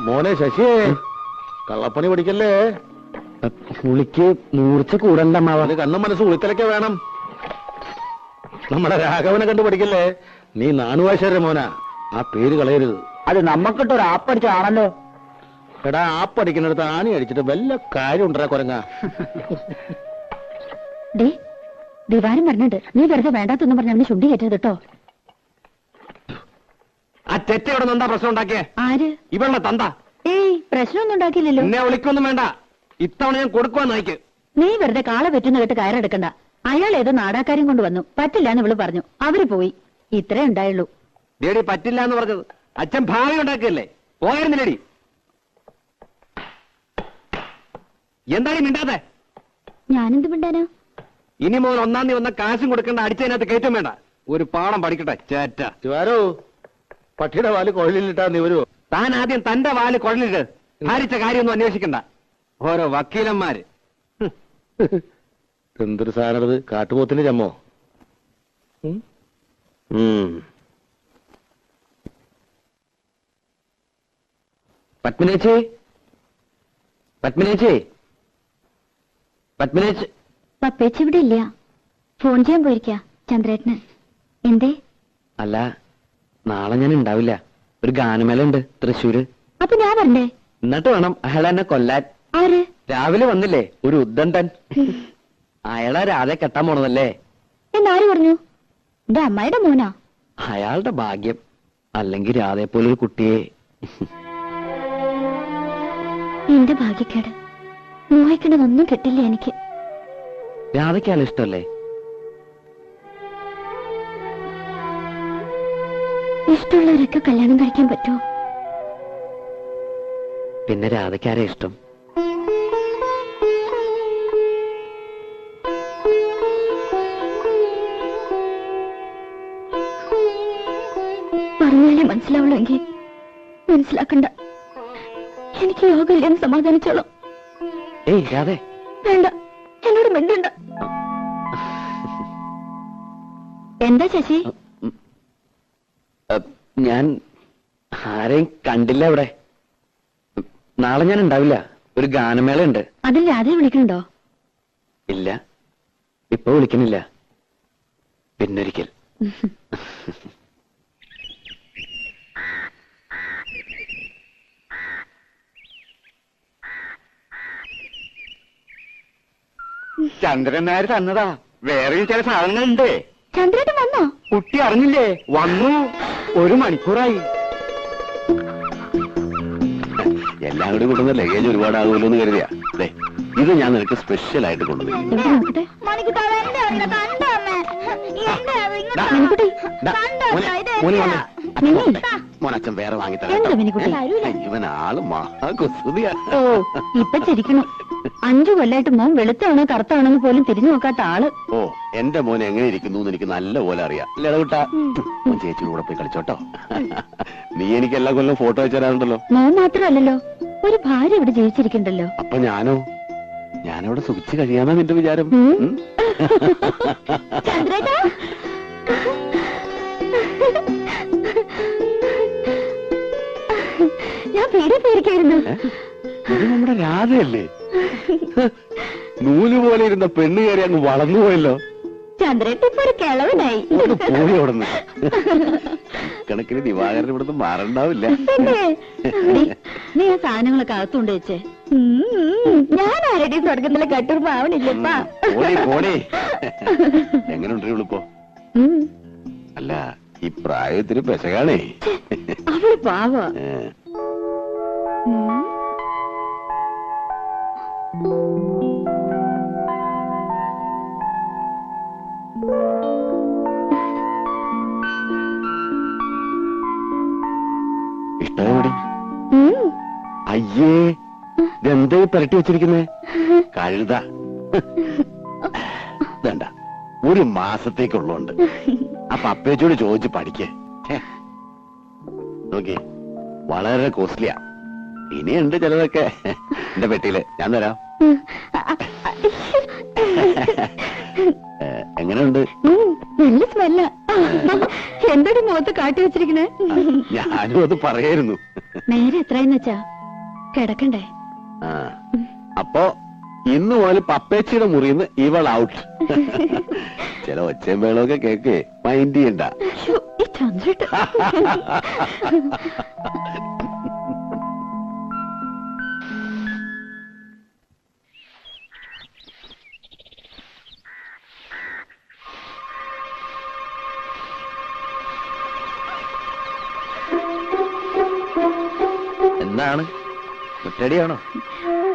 മോനെ ശശിയേ, കള്ളപ്പണി പഠിക്കല്ലേ. പുളിക്ക് മൂർച്ച കൂടണ്ട അമ്മാവ. കണ്ണും മനസ്സ് ഉളിത്തലൊക്കെ വേണം. നമ്മുടെ രാഘവനെ കണ്ടു പഠിക്കല്ലേ. നീ നാണുവാശാരെ മോനാ, ആ പേര് കളയരുത്. അത് നമ്മക്കിട്ടൊരു ആപ്പടിച്ചാണല്ലോ. എടാ, ആപ്പടിക്കുന്നിടത്ത് ആണി അടിച്ചിട്ട് വല്ല കാര്യം ഉണ്ടാ കുരങ്ങ. ദിവാരം പറഞ്ഞിട്ട് നീ വെറുതെ വേണ്ടാത്തൊന്നും പറഞ്ഞ അവന് ചുണ്ടി കയറ്റരുത് കേട്ടോ. ആ തെറ്റയോടെ എന്താ പ്രശ്നം ഉണ്ടാക്കിയേ? ആര്? ഇവളുടെ തന്ത. ഏയ്, പ്രശ്നമൊന്നും ഉണ്ടാക്കിയില്ലല്ലോ. എന്നെ വിളിക്കൊന്നും വേണ്ട, ഇത്തവണ ഞാൻ കൊടുക്കുവാൻ നയിക്ക്. നീ വെറുതെ കാള പറ്റുന്ന കേട്ട് കയറെടുക്കണ്ട. അയാൾ ഏതോ നാടാക്കാരും കൊണ്ട് വന്നു, പറ്റില്ല എന്ന് ഇവള് പറഞ്ഞു. അവര് പോയി. ഇത്രേ ഉണ്ടായുള്ളൂ. ഡേഡി പറ്റില്ല എന്ന് പറഞ്ഞത് അച്ഛൻ ഭാവി ഉണ്ടാക്കിയല്ലേ, പോയിരുന്നില്ലേടി? എന്തായാലും മിണ്ടാതെ. ഞാനെന്ത് മിണ്ടാനോ? ഇനി മോൻ ഒന്നാം തീയതി വന്ന കാശും കൊടുക്കേണ്ട, അടിച്ചതിനകത്ത് കയറ്റം വേണ്ട. ഒരു പാഠം പഠിക്കട്ടെ ചേറ്റ. ശിവാരോ, പട്ടിയുടെ വാല് കുഴലിലിട്ടാ നീ വരുവോ? താൻ ആദ്യം തന്റെ വാല് കുഴലിട്ട് ഭാരിച്ച കാര്യമൊന്നും അന്വേഷിക്കണ്ട. ഓരോ വക്കീലന്മാര്. എന്തൊരു സാധനത്, കാട്ടുപോത്തിന് ചമ്മോ? പത്മിനേച്ചി, പത്മിനേച്ചി, പത്മിനേച്ചി. പപ്പേച്ചി ഇവിടെ ഇല്ല, ഫോൺ ചെയ്യാൻ പോയിരിക്ക ചന്ദ്രേട്ടന്. എന്തേ? അല്ല, നാളെ ഞാൻ ഉണ്ടാവില്ല. ഒരു ഗാനമേള ഉണ്ട് തൃശ്ശൂര്. അപ്പൊ ഞാൻ വരണ്ടേ? എന്നിട്ട് വേണം അയാൾ എന്നെ കൊല്ലാൻ. ആര്? രാവിലെ വന്നില്ലേ ഒരു ഉദ്ദണ്ടൻ, അയാളെ രാധെ കെട്ടാൻ പോണതല്ലേ. എന്നാര് പറഞ്ഞു? എന്റെ അമ്മായിയുടെ മോനാ. അയാളുടെ ഭാഗ്യം. അല്ലെങ്കിൽ രാധയെ പോലൊരു കുട്ടിയെ. എന്റെ ഭാഗ്യക്കേട്. മോഹിക്കണതൊന്നും കിട്ടില്ല എനിക്ക്. രാധയ്ക്കാണ് ഇഷ്ടമല്ലേ? ഇഷ്ടമുള്ളവരൊക്കെ കല്യാണം കഴിക്കാൻ പറ്റുമോ? പിന്നെ രാധയ്ക്കാരെ ഇഷ്ടം? പറഞ്ഞാലേ മനസ്സിലാവുള്ളൂ എങ്കിൽ മനസ്സിലാക്കണ്ട. എനിക്ക് യോഗമില്ലെന്ന് സമാധാനിച്ചോളാം. ഏയ് രാധേ, വേണ്ട, എന്നോട് മിണ്ടണ്ട. എന്താ ശശി? ഞാൻ ആരെയും കണ്ടില്ല ഇവിടെ. നാളെ ഞാൻ ഉണ്ടാവില്ല, ഒരു ഗാനമേള ഉണ്ട്. അതിൽ രാധയെ വിളിക്കണുണ്ടോ? ഇല്ല, ഇപ്പൊ വിളിക്കുന്നില്ല, പിന്നൊരിക്കൽ. ചന്ദ്രൻ നായർ തന്നതാ. വേറെയും ചില സാധനങ്ങളുണ്ട്. ചന്ദ്രേട്ടൻ വന്നോ? കുട്ടി അറിഞ്ഞില്ലേ? വന്നു. 1 മണിക്കൂറായി. എല്ലാം കൂടി കൊണ്ടുവന്ന ലഗേജ് ഒരുപാടാകുമല്ലോ എന്ന് കരുതിയാ. ഇത് ഞാൻ നിനക്ക് സ്പെഷ്യൽ ആയിട്ട് കൊണ്ടുവന്നു. മോനച്ഛൻ വേറെ വാങ്ങിത്തരാം. ഇവൻ ആള് മഹാകുസൃതിയാ. ഓ, ഇപ്പൊ ചിരിക്കണു. 5 കൊല്ലായിട്ട് മോൻ വെളുത്താണോ കറുത്താണോന്ന് പോലും തിരിഞ്ഞു നോക്കാത്ത ആള്. ഓ, എന്റെ മോൻ എങ്ങനെ ഇരിക്കുന്നു എന്ന് എനിക്ക് നല്ല പോലെ അറിയാം. ലടവിട്ടാ മോൻ ചേച്ചിയുടെ കൂടെ പോയി കളിച്ചോട്ടോ. നീ എനിക്ക് എല്ലാ കൊല്ലം ഫോട്ടോ അയച്ചു തരാറുണ്ടല്ലോ. മോൻ മാത്രമല്ലല്ലോ, ഒരു ഭാര്യ ഇവിടെ ജീവിച്ചിരിക്കണ്ടല്ലോ. അപ്പൊ ഞാനവിടെ സുഖിച്ച് കഴിയാന്നാ നിന്റെ വിചാരം? ചന്ദ്രേട്ടാ, ഞാൻ പേടിക്കായിരുന്നു. ഇത് നമ്മുടെ രാധയല്ലേ? നൂല് പോലെ ഇരുന്ന പെണ്ണ് കയറി അങ്ങ് വളർന്നു പോയല്ലോ. ചന്ദ്രേട്ട ഇപ്പൊ ഒരു കിളവനായി. പോയി അവിടുന്ന്. കണക്കിന് ദിവാകരൻ ഇവിടുന്ന് മാറണ്ടാവില്ല. നീ ആ സാധനങ്ങളൊക്കെ അകത്തുകൊണ്ട് വെച്ചേ. ഞാൻ ആരുടെയും സ്വർഗത്തിലെ കട്ടുറുമ്പ് ആവണില്ലപ്പാ. എങ്ങനെയുണ്ട് ഇവളിപ്പോ? അല്ല, ഈ പ്രായത്തിന് പെശകാണേ. അവള് പാവ. ഇഷ്ടമായി? അയ്യേ, ഇതെന്താ പുരട്ടി വെച്ചിരിക്കുന്നേ? കഴുത. വേണ്ട, 1 മാസത്തേക്കുള്ളതുണ്ട്. അപ്പൊ അപ്പേച്ചോട് ചോദിച്ച് പഠിക്കേ. നോക്കി, വളരെ കോസ്റ്റ്ലിയാ. ഇനിയുണ്ട് ചിലതൊക്കെ എന്റെ പെട്ടിയില്, ഞാൻ തരാം. എങ്ങനെയുണ്ട്? നല്ല സ്മെല്ല. എന്തൊരു മുഖത്ത് കാട്ടി വെച്ചിരിക്കണേ. ഞാനും അത് പറയായിരുന്നു. നേരെ എത്രയെന്ന് വെച്ചാ? കിടക്കണ്ടേ? ആ അപ്പോ ഇന്ന് മുതൽ പപ്പേച്ചിയുടെ മുറിന്ന് ഇവൾ ഔട്ട്. ചില ഒച്ചയും വേളമൊക്കെ കേക്ക് മൈൻഡ് ചെയ്യണ്ട. ശ്ശോ, ഈ ചന്ദ്രേട്ടൻ. എന്താണ് കുറ്റടിയാണോ?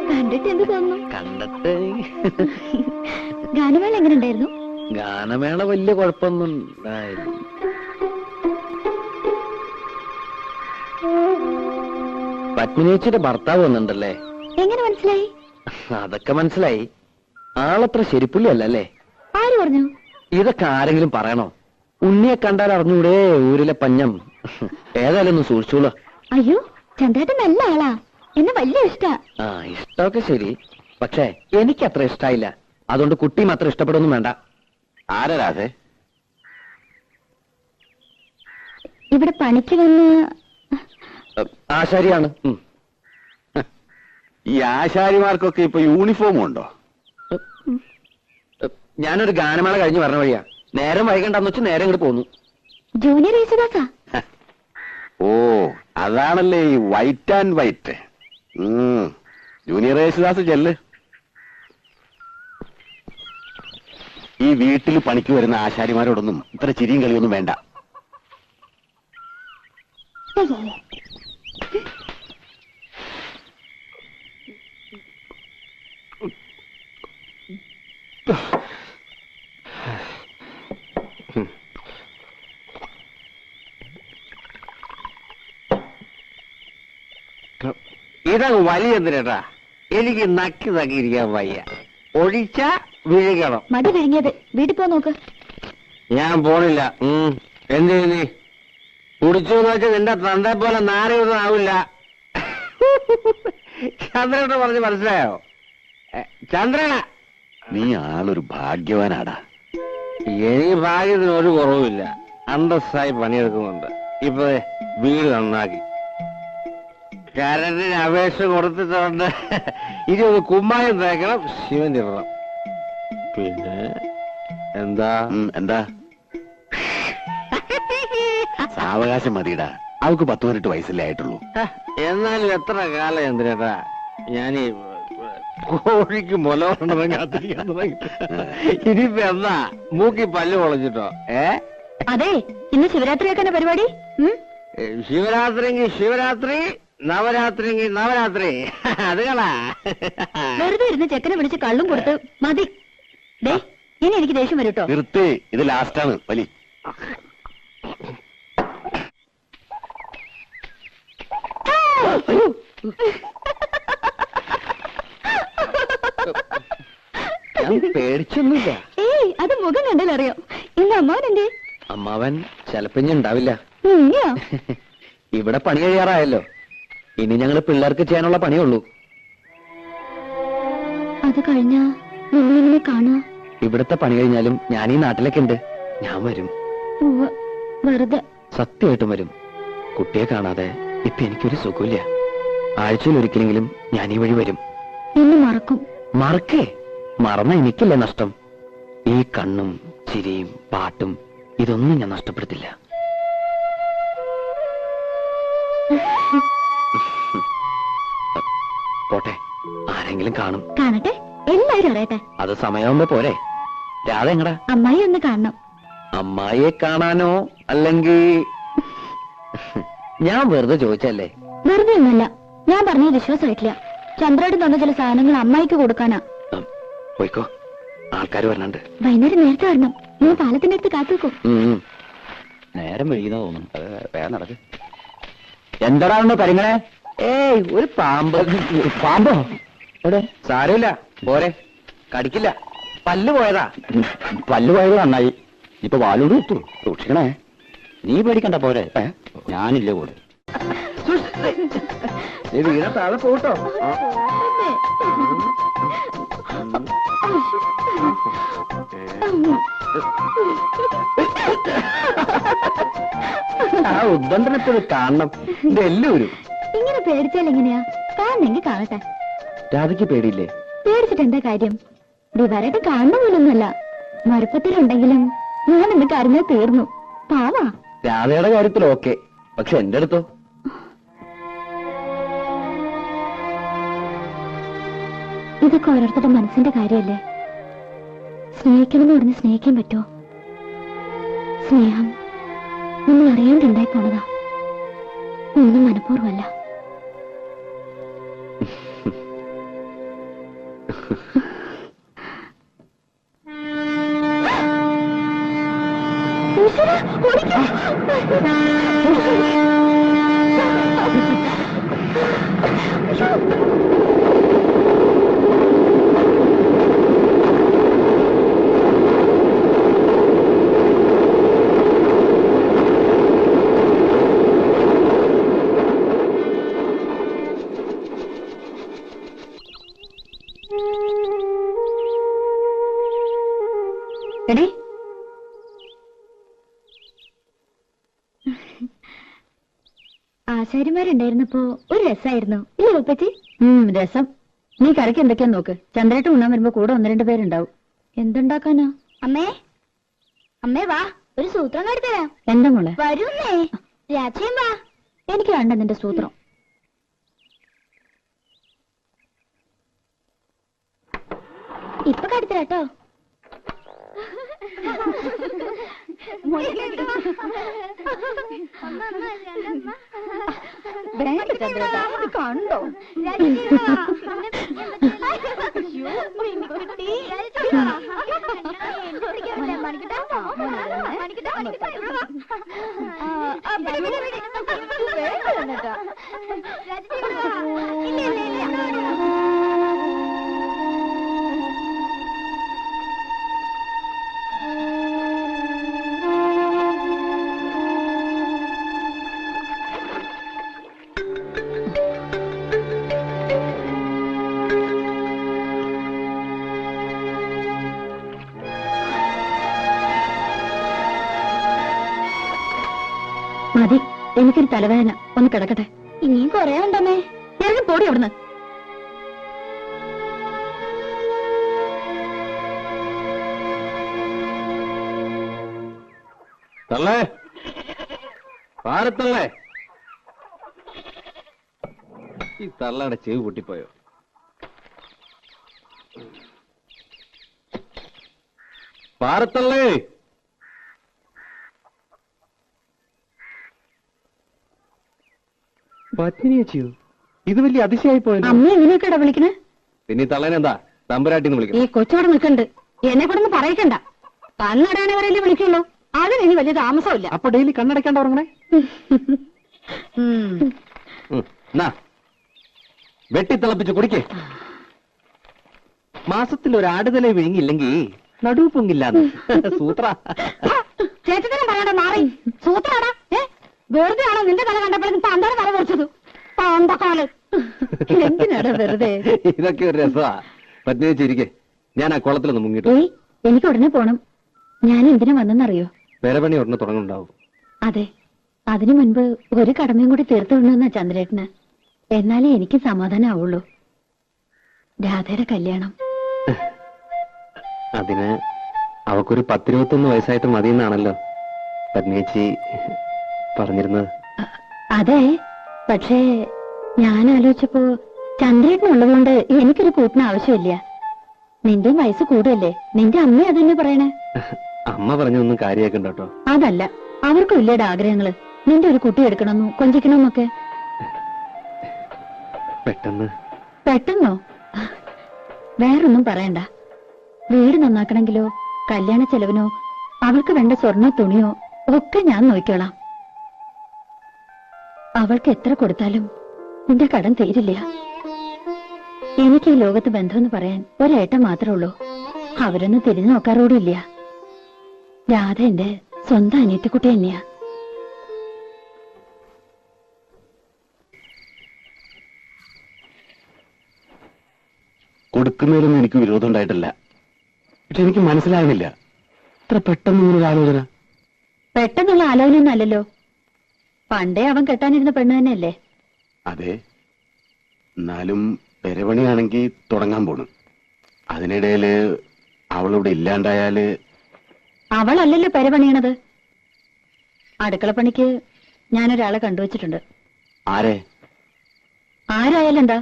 കണ്ടിട്ട് എന്ത് തോന്നുന്നു? കണ്ടിട്ട് ഗാനമേള എങ്ങനെ ഉണ്ടായിരുന്നു? ഗാനമേള വലിയ കുഴപ്പമൊന്നും ഉണ്ടായില്ല. പത്മിനിച്ചിയുടെ ഭർത്താവ് വന്നിട്ടുണ്ടല്ലേ? എങ്ങനെ മനസ്സിലായി? അതൊക്കെ മനസ്സിലായി. ആളത്ര ശരിപ്പുള്ളി അല്ലല്ലേ? ആര് പറഞ്ഞു? ഇതൊക്കെ ആരെങ്കിലും പറയണോ? ഉണ്ണിയെ കണ്ടാൽ അറിഞ്ഞൂടെ ഊരിലെ പഞ്ഞം. ഏതായാലും ഒന്ന് സൂക്ഷിച്ചോളൂ. അയ്യോ, ചന്ദ്രേട്ടൻ നല്ല ആളാ, എന്നെ വലിയ ഇഷ്ടാ. ആ, ഇഷ്ടമൊക്കെ ശരി, പക്ഷേ എനിക്ക് അത്ര ഇഷ്ടായില്ല. അതുകൊണ്ട് കുട്ടിയും അത്ര ഇഷ്ടപ്പെടുന്നു വേണ്ട. ആരാ രാധേ? ഇവിടെ പണിക്ക് വന്ന് ആശാരിയാണ്. ഈ ആശാരിമാർക്കൊക്കെ ഇപ്പൊ യൂണിഫോം ഉണ്ടോ? ഞാനൊരു ഗാനമേള കഴിഞ്ഞ് പറഞ്ഞ വഴിയാ. നേരം വൈകണ്ടെന്ന് വെച്ച് നേരെ ഇങ്ങോട്ട് പോന്നു. ജൂനിയർ യേശുദാസാ. ഓ, അതാണല്ലേ ഈ white and white. Junior Yesudas ചെല്ല്. ഈ വീട്ടിൽ പണിക്ക് വരുന്ന ആശാരിമാരോടൊന്നും ഇത്ര ചിരിയും കളിയൊന്നും വേണ്ട. ഇതങ്ങ് വലിയ എന്തിനാ? എനിക്ക് നക്കി തക്കിയിരിക്കാൻ വയ്യ. ഒഴിച്ച വിഴുകണം. മടി വിഴുങ്ങിയത്. വീട്ടിൽ പോ നോക്ക്. ഞാൻ പോണില്ല. എന്ത് നീ കുടിച്ചു എന്ന് വെച്ചാൽ നിന്റെ തന്റെ പോലെ നാരയൊന്നും ആവില്ല. ചന്ദ്രനെ പറഞ്ഞ് മനസ്സിലായോ? ചന്ദ്രന, നീ ആളൊരു ഭാഗ്യവാനാടാ. എനിക്ക് ഭാഗ്യത്തിന് ഒരു കുറവുമില്ല. അന്തസ്സായി പണിയെടുക്കുന്നുണ്ട്. ഇപ്പൊ വീട് നന്നാക്കി കരണ്ടിന് അപേക്ഷ കൊടുത്തിട്ടുണ്ട്. ഇനി ഒന്ന് കുമ്മായം തേക്കണം, ശിവൻ ഇടണം. പിന്നെ എന്താ എന്താ സാവകാശം മതിയിടാ. അവക്ക് 10-18 വയസ്സല്ലേ ആയിട്ടുള്ളൂ. എന്നാലും എത്ര കാലം എന്തിനാ ഞാൻ കോഴിക്ക് മുലവരണം കാത്തിരിക്കാൻ തുടങ്ങി. ഇനിയിപ്പോ എന്താ മൂക്കി പല്ല് പൊളഞ്ഞിട്ടോ? അതെ, ഇന്ന് ശിവരാത്രിയൊക്കെ പരിപാടി. ശിവരാത്രിക്ക് ശിവരാത്രി, നവരാത്രിക്ക് നവരാത്രി. അതുകളാ വെറുതെ ഇരുന്ന് ചെക്കനെ വിളിച്ച് കള്ളും കൊടുത്ത് മതി. ദേ, ഇനി എനിക്ക് ദേഷ്യം വരും കേട്ടോ. നിർത്തി, ഇത് ലാസ്റ്റാണ് വലി. ഞാൻ പേടിച്ചൊന്നുമില്ല. ഏയ്, അത് മുഖം കണ്ടാലറിയാം. ഇന്ന് അമ്മാവൻ എന്തേ? അമ്മാവൻ ചിലപ്പോ ഉണ്ടാവില്ല. ഉണ്ണിയോ? ഇവിടെ പണി കഴിയാറായല്ലോ. ഇനി ഞങ്ങള് പിള്ളേർക്ക് ചെയ്യാനുള്ള പണിയുള്ളൂ. അത് കഴിഞ്ഞാ നിങ്ങളിങ്ങനെ കാണാ? ഇവിടുത്തെ പണി കഴിഞ്ഞാലും ഞാൻ ഈ നാട്ടിലൊക്കെ ഉണ്ട്. ഞാൻ വരും. ഉവ്വ്, വെറുതെ. സത്യമായിട്ടും വരും. കുട്ടിയെ കാണാതെ ഇപ്പൊ എനിക്കൊരു സുഖമില്ല. ആഴ്ചയിൽ ഒരിക്കലെങ്കിലും ഞാൻ ഈ വഴി വരും. എന്നെ മറക്കും. മറക്കേ? മറന്ന എനിക്കില്ല നഷ്ടം. ഈ കണ്ണും ചിരിയും പാട്ടും ഇതൊന്നും ഞാൻ നഷ്ടപ്പെടുത്തില്ല. പോട്ടെ, ആരെങ്കിലും കാണും. കാണട്ടെ, എല്ലാരും അറിയട്ടെ. അത് സമയമാകുമ്പോ പോരെ. രാധ എങ്ങടാ? അമ്മായി ഒന്ന് കാണണം. അമ്മായിയെ കാണാനോ? അല്ലെങ്കിൽ ഞാൻ വെറുതെ ചോദിച്ചല്ലേ? വെറുതെ ഒന്നുമല്ല, ഞാൻ പറഞ്ഞത് വിശ്വാസമായിട്ടില്ല. ചന്ദ്രേട്ടൻ തന്ന ചില സാധനങ്ങൾ അമ്മായിക്ക് കൊടുക്കാനാ. പോയിക്കോ, ആൾക്കാർ വരണുണ്ട്. വൈകുന്നേരം നേരത്തെ വരണം. ഞാൻ പാലത്തിന്റെ അടുത്ത് കാത്തു വെക്കും. നേരം വൈകുന്ന തോന്നുന്നു. വേഗം നടക്ക്. എന്താടാ കരിങ്ങളെ? ഏയ്, ഒരു പാമ്പ്. പാമ്പോ? എവിടെ? സാരമില്ല, പോരെ, കടിക്കില്ല. പല്ല് പോയതാ. പല്ല് പോയത് നന്നായി. ഇപ്പൊ വാലോട് കുത്തു. സൂക്ഷിക്കണേ. നീ പേടിക്കണ്ട, പോരെ. ഞാനില്ല കൂടെ. വീണ താഴെ പോട്ടോ. ആ ഉദ്ബന്ധനത്തിൽ കാണണം. ഇതെല്ലാവരും ഇങ്ങനെ പേടിച്ചാൽ എങ്ങനെയാ? കാണുന്നെങ്കിൽ കാണട്ടെ. രാധയ്ക്ക് പേടിയില്ലേ? പേടിച്ചിട്ട് എന്താ കാര്യം? ദിവാരായിട്ട് കാണുന്ന പോലൊന്നുമല്ല. മറുപ്പത്തിലുണ്ടെങ്കിലും ഞാൻ എന്റെ കരഞ്ഞാൽ തീർന്നു. പാവാ. രാധയുടെ കാര്യത്തിൽ ഓക്കെ, പക്ഷെ എന്റെ അടുത്തോ? ഇതൊക്കെ ഓരോരുത്തരുടെ മനസ്സിന്റെ കാര്യമല്ലേ. സ്നേഹിക്കണമെന്ന് പറഞ്ഞ് സ്നേഹിക്കാൻ പറ്റുമോ? സ്നേഹം നമ്മൾ അറിയാണ്ടുണ്ടായി പോണതാ, ഒന്നും മനഃപൂർവ്വമല്ല. എടേ, ആശാരിമാരുണ്ടായിരുന്നപ്പോ ഒരു രസമായിരുന്നു ഇല്ലേ ഉപ്പച്ചി? രസം. നീ കറിക്ക് എന്തൊക്കെയാ നോക്ക്. ചന്ദ്രേട്ട് ഉണ്ണാൻ വരുമ്പോ കൂടെ 1-2 പേരുണ്ടാവും. എന്തുണ്ടാക്കാനാ? അമ്മേ, അമ്മേ വാ, ഒരു സൂത്രം കാട്ടിത്തരാം. എന്താ മോളെ? വരുന്നേ, രാജയും വാ. എനിക്ക് വേണ്ട നിന്റെ സൂത്രം. ഇപ്പൊ കാട്ടിത്തരാട്ടോ. കണ്ടോ? മതി, എനിക്കൊരു തലവേദന. ഒന്ന് കിടക്കട്ടെ. ഇനിയും കൊറേ ഉണ്ടമ്മേ. ഇറങ്ങി പോടി അവിടുന്ന്. തള്ളേ, പാരത്തള്ളേ. ഈ തള്ളയുടെ ചെവി പൊട്ടിപ്പോയോ? പാരത്തള്ളേ. പറ്റിനിയോ? ഇത് വലിയ അതിശയായി പോയല്ലോ. അമ്മ എങ്ങനെയൊക്കെയാ വിളിക്കണേ? പിന്നെ ഈ തള്ളേനെന്താ തമ്പുരാട്ടിന്ന് ഈ വിളിക്കുന്നത്? കൊച്ചോടെ നിൽക്കണ്ട്. എന്നെ കൂടെ ഒന്ന് പറയിക്കണ്ട. കണ്ണടയാണവരല്ലേ വിളിക്കുള്ളൂ. അതിന് ഇനി വലിയ താമസമില്ല. അപ്പൊ ഡെയിലി കണ്ണടയ്ക്കാണ്ട് ഉറങ്ങണേ. വെട്ടിത്തിളപ്പിച്ച് കുടിക്കേ. മാസത്തിൽ ഒരു ആടുതല വിഴുങ്ങില്ലെങ്കിൽ നടുവ് പൊങ്ങില്ലാന്ന് സൂത്ര. ചേച്ചത്തിനും പറയണ്ട, മാറി. സൂത്രാടാ. വെറുതെ ആണോ നിന്റെ തല കണ്ടപ്പോഴേക്കും പണ്ടാണ് തല കുറച്ചത്? പണ്ടക്കാല് എന്തിനാടാ വെറുതെ? ഇതൊക്കെ ഒരു രസമാ. പത്നി വെച്ചിരിക്കെ, ഞാൻ ആ കുളത്തിലൊന്ന് മുങ്ങിട്ടു. ഏയ്, എനിക്ക് ഉടനെ പോണം. ഞാൻ എന്തിനാ വന്നെന്നറിയോ? വേറെ പണി ഉടനെ തുടങ്ങുന്നുണ്ടാവും. അതെ, അതിനു മുൻപ് ഒരു കടമയും കൂടി തീർത്തു വിടണമെന്നാ ചന്ദ്രേട്ടന്. എന്നാലേ എനിക്ക് സമാധാനം ആവുള്ളൂ. രാധയുടെ കല്യാണം. അതിന് അവക്കൊരു 10-21 വയസ്സായിട്ട് മതിയെന്നാണല്ലോ പത്നിയേച്ചി പറഞ്ഞിരുന്നത്. അതെ, പക്ഷേ ഞാൻ ആലോചിച്ചപ്പോ ചന്ദ്രേട്ടനുള്ളതുകൊണ്ട് എനിക്കൊരു കൂട്ടിന് ആവശ്യമില്ല. നിന്റെ വയസ്സ് കൂടുതല്ലേ? നിന്റെ അമ്മ അതന്നെ പറയണേ. അമ്മ പറഞ്ഞൊന്നും കാര്യമാക്കണ്ട കേട്ടോ. അതല്ല, അവർക്കും ഇല്ലേടെ ആഗ്രഹങ്ങള്. നിന്റെ ഒരു കുട്ടി എടുക്കണമെന്നും കൊഞ്ചിക്കണമെന്നൊക്കെ. പെട്ടെന്നോ? വേറൊന്നും പറയണ്ട. വീട് നന്നാക്കണമെങ്കിലോ കല്യാണ ചെലവിനോ അവൾക്ക് വേണ്ട സ്വർണ്ണ തുണിയോ ഒക്കെ ഞാൻ നോക്കിക്കോളാം. അവൾക്ക് എത്ര കൊടുത്താലും നിന്റെ കടം തീരില്ല. എനിക്ക് ഈ ലോകത്ത് ബന്ധമെന്ന് പറയാൻ ഒരേട്ടൻ മാത്രമേ ഉള്ളൂ. അവരൊന്നും തിരിഞ്ഞു നോക്കാറോടില്ല. രാധ എന്റെ സ്വന്തം അനിയത്തിക്കുട്ടി തന്നെയാ. കൊടുക്കുന്നതിലൊന്നും എനിക്ക് വിരോധം ഉണ്ടായിട്ടില്ല. പക്ഷെ എനിക്ക് മനസ്സിലാകുന്നില്ല, ഇത്ര പെട്ടെന്ന് ആലോചന. പെട്ടെന്നുള്ള ആലോചനയൊന്നും അല്ലല്ലോ. പണ്ടേ അവൻ കെട്ടാനിരുന്ന പെണ്ണ് തന്നെയല്ലേ? അതെ, എന്നാലും പെരപണിയാണെങ്കിൽ തുടങ്ങാൻ പോണു. അതിനിടയില് അവളിവിടെ ഇല്ലാണ്ടായാല്. അവളല്ലല്ലോ പെരപണിയണത്. അടുക്കളപ്പണിക്ക് ഞാനൊരാളെ കണ്ടുവച്ചിട്ടുണ്ട്. ആരെ? ആരായാലും എന്താ,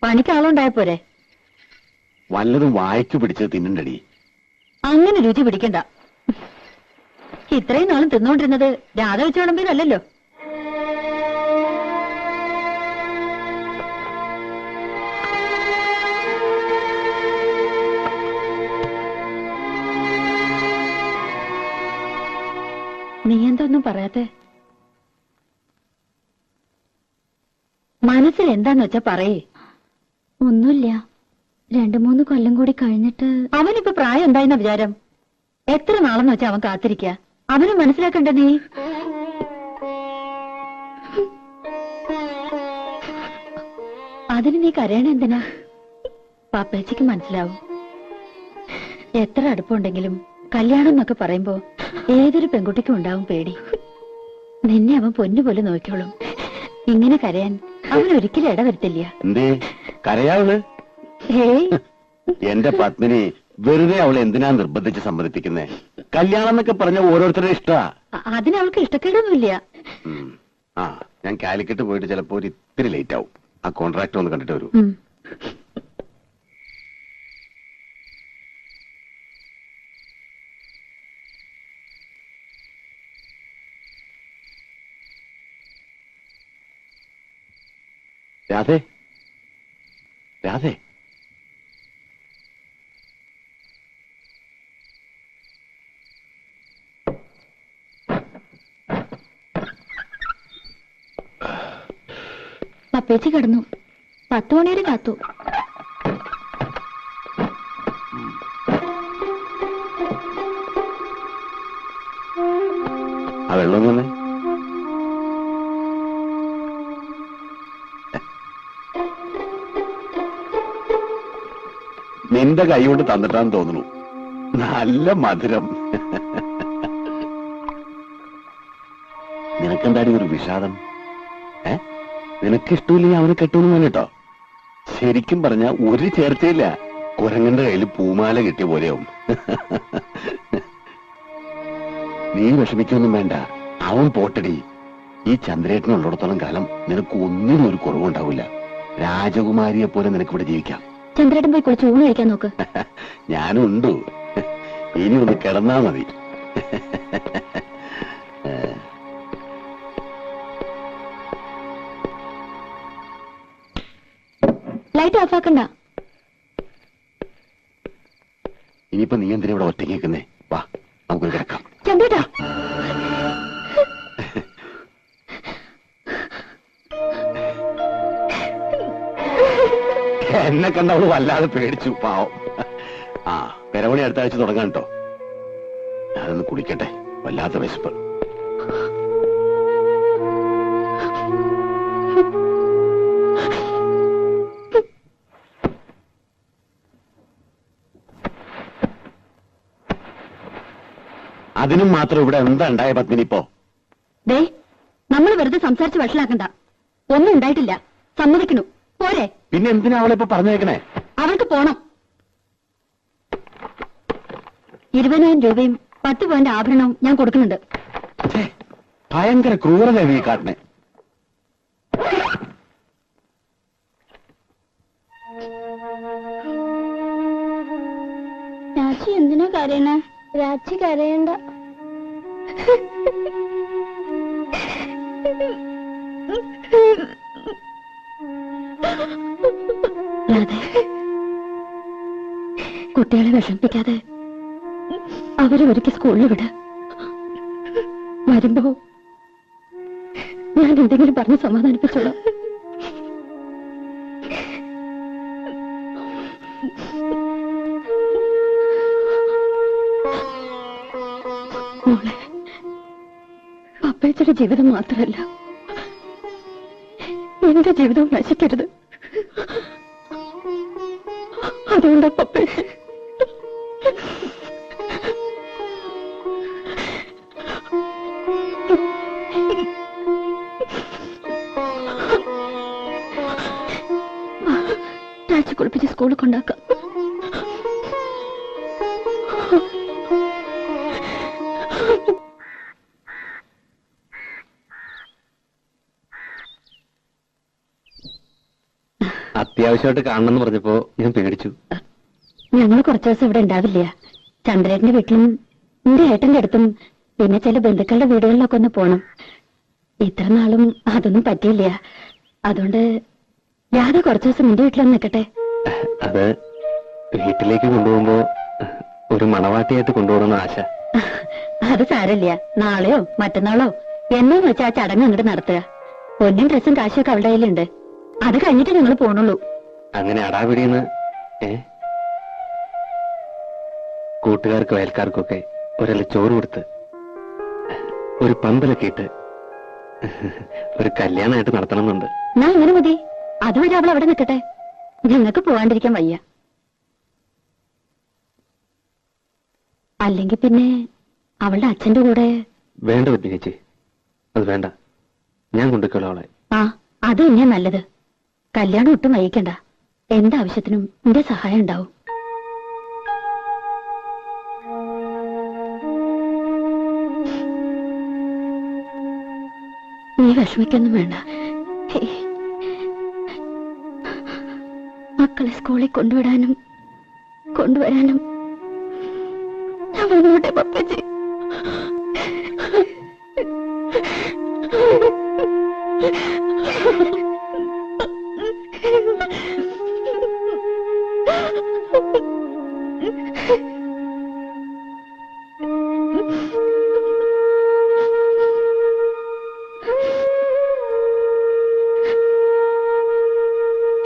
പണിക്ക് ആളുണ്ടായ പോരെ. വല്ലതും വായിച്ചു പിടിച്ചത് തിന്നണ്ടടി. അങ്ങനെ രുചി പിടിക്കണ്ട. ഇത്രയും നാളും തിന്നോണ്ടിരുന്നത് രാധ വെച്ച് വിളമ്പിയതല്ലോ. നീ എന്തൊന്നും പറയാത്തെ? മനസ്സിൽ എന്താന്ന് വെച്ചാ പറയേ. ഒന്നുമില്ല, 2-3 കൊല്ലം കൂടി കഴിഞ്ഞിട്ട്. അവനിപ്പോ പ്രായം എന്തായെന്ന വിചാരം? എത്ര നാളെന്ന് വെച്ചാ അവൻ കാത്തിരിക്ക. അവന് മനസ്സിലാക്കണ്ട നീ. അതിന് നീ കരയണ എന്തിനാ? പാപ്പേച്ചിക്ക് മനസ്സിലാവും. എത്ര അടുപ്പുണ്ടെങ്കിലും കല്യാണം എന്നൊക്കെ പറയുമ്പോ ഏതൊരു പെൺകുട്ടിക്കും ഉണ്ടാവും പേടി. നിന്നെ അവൻ പൊന്നുപോലെ നോക്കിയോളും. ഇങ്ങനെ കരയാൻ അവൻ ഒരിക്കലും ഇടവരുത്തില്ല. എന്തേ കരയാവള്? ഹേയ്, എന്റെ പത്മിനി വെറുതെ അവളെ എന്തിനാ നിർബന്ധിച്ച് സമ്മതിപ്പിക്കുന്നേ? കല്യാണം എന്നൊക്കെ പറഞ്ഞ ഓരോരുത്തരുടെ ഇഷ്ടാ. അതിനവൾക്ക് ഇഷ്ടക്കേടൊന്നുമില്ല. ആ, ഞാൻ കാലിക്കറ്റ് പോയിട്ട് ചിലപ്പോ ഒരു ഇത്തിരി ലേറ്റ് ആവും. ആ കോൺട്രാക്ടർ ഒന്ന് കണ്ടിട്ട് വരൂ. രാധേ, രാധേ, പപ്പേച്ചി കിടന്നു. 10 മണി വരെ കാത്തു. ആ വെള്ളം തന്നെ. നിന്റെ കൈ കൊണ്ട് തന്നിട്ടാന്ന് തോന്നുന്നു. നല്ല മധുരം. നിനക്കെന്താടി ഒരു വിഷാദം? നിനക്കിഷ്ടമില്ലെങ്കിൽ അവനെ കെട്ടുമെന്ന് പറഞ്ഞിട്ടോ. ശരിക്കും പറഞ്ഞ ഒരു ചേർച്ചയില്ല. കുരങ്ങന്റെ കയ്യിൽ പൂമാല കിട്ടിയ പോലെയാവും. നീ വിഷമിക്കൊന്നും വേണ്ട, അവൻ പോട്ടടി. ഈ ചന്ദ്രേട്ടനുള്ളിടത്തോളം കാലം നിനക്ക് ഒന്നിനും ഒരു കുറവുണ്ടാവില്ല. രാജകുമാരിയെ പോലെ നിനക്ക് ഇവിടെ ജീവിക്കാം. ചന്ദ്രേട്ടൻ പോയി കുളിച്ച് ഊണ് കഴിക്കാൻ നോക്ക്. ഞാനും ഉണ്ടു. ഇനി ഒന്ന് കിടന്നാ മതി. ലൈറ്റ് ഓഫ് ആക്കണ്ട. ഇനിയിപ്പോ നീ എന്തിനാ ഇവിടെ ഒറ്റയ്ക്ക് നിൽക്കുന്നേ? വാ, നമുക്ക് കിടക്കാം. ചന്ദ്രേട്ടാ, എന്നെ കണ്ട അവള് വല്ലാതെ പേടിച്ചു, പാവം. ആ, പെരവണി അടുത്ത ആഴ്ച തുടങ്ങാൻ കേട്ടോ. ഞാനൊന്ന് കുളിക്കട്ടെ, വല്ലാത്ത വിശപ്പ്. അതിനും മാത്രം ഇവിടെ എന്താ ഉണ്ടായ പത്മിനി ഇപ്പോ? ദേ, നമ്മൾ വെറുതെ സംസാരിച്ച് വഷളാക്കണ്ട. ഒന്നും ഉണ്ടായിട്ടില്ല, സമ്മതിക്കണു. പോരെ? പിന്നെ എന്തിനാ അവളിപ്പോ പറഞ്ഞേക്കണേ? അവൾക്ക് പോണം. 20,000 രൂപയും 10 പവന്റെ ആഭരണവും ഞാൻ കൊടുക്കുന്നുണ്ട്. ഭയങ്കര ക്രൂരത നീ കാട്ടണേ. രാജി എന്തിനാ കരയണേ? രാജി കരയണ്ട. കുട്ടികളെ വിഷമിപ്പിക്കാതെ അവരെ ഒരുക്കി സ്കൂളിൽ വിട. വരുമ്പോ ഞാൻ എന്തെങ്കിലും പറഞ്ഞ് സമാധാനിപ്പിച്ചോളാം. മോളെ, പപ്പേച്ചയുടെ ജീവിതം മാത്രമല്ല എന്റെ ജീവിതവും നശിക്കരുത്. അതുകൊണ്ടാ പപ്പേച്ച. കുളിപ്പിച്ച് സ്കൂളിൽ കൊണ്ടാക്കാം. അത്യാവശ്യമായിട്ട് കാണണമെന്ന് പറഞ്ഞപ്പോ ഞാൻ പേടിച്ചു. ഞങ്ങൾ കുറച്ചു ദിവസം ഇവിടെ ഉണ്ടാവില്ല. ചന്ദ്രേട്ടന്റെ വീട്ടിലും എന്റെ ഏട്ടന്റെ അടുത്തും പിന്നെ ചില ബന്ധുക്കളുടെ വീടുകളിലൊക്കെ ഒന്ന് പോണം. ഇത്ര നാളും അതൊന്നും പറ്റിയില്ല. അതുകൊണ്ട് രാധ കുറച്ചു ദിവസം നിന്റെ വീട്ടിലൊന്ന് നിൽക്കട്ടെ. അത് വീട്ടിലേക്ക് കൊണ്ടുപോകുമ്പോ ഒരു മണവാട്ടിയായിട്ട് കൊണ്ടുപോകണമെന്ന് ആശ. അത് സാരല്ല. നാളെയോ മറ്റന്നാളോ എന്നു വെച്ചാ ആ ചടങ്ങ് അങ്ങോട്ട് നടത്തുക. പൊന്നും ഡ്രസ്സും കാശൊക്കെ അവളുടെ കയ്യിലുണ്ട്. അത് കഴിഞ്ഞിട്ട് ഞങ്ങൾ പോണുള്ളൂ. അങ്ങനെ അടാപിടിയെന്ന് കൂട്ടുകാർക്കും അയൽക്കാർക്കൊക്കെ ഒരല്ല ചോറ് കൊടുത്ത് ഒരു പന്തലൊക്കെ ഇട്ട് ഒരു കല്യാണമായിട്ട് നടത്തണമെന്നുണ്ട്. എന്നാ അങ്ങനെ മതി. അതുവരെ അവൾ അവിടെ നിൽക്കട്ടെ. ഞങ്ങൾക്ക് പോവാണ്ടിരിക്കാൻ വയ്യ. അല്ലെങ്കിൽ പിന്നെ അവളുടെ അച്ഛന്റെ കൂടെ. വേണ്ട പത്നി ചേച്ചി, അത് വേണ്ട. ഞാൻ കൊണ്ടുവയ്ക്കോളാം അവളെ. ആ, അത് തന്നെയാ നല്ലത്. കല്യാണം ഒട്ടും വൈകിക്കണ്ട. എന്താവശ്യത്തിനും എന്റെ സഹായം ഉണ്ടാവും. നീ വിഷമിക്കൊന്നും വേണ്ട. മക്കളെ സ്കൂളിൽ കൊണ്ടുവിടാനും കൊണ്ടുവരാനും ഞാൻ വന്നോട്ടെ പപ്പച്ചി.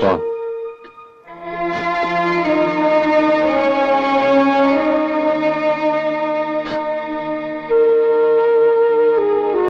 ഓ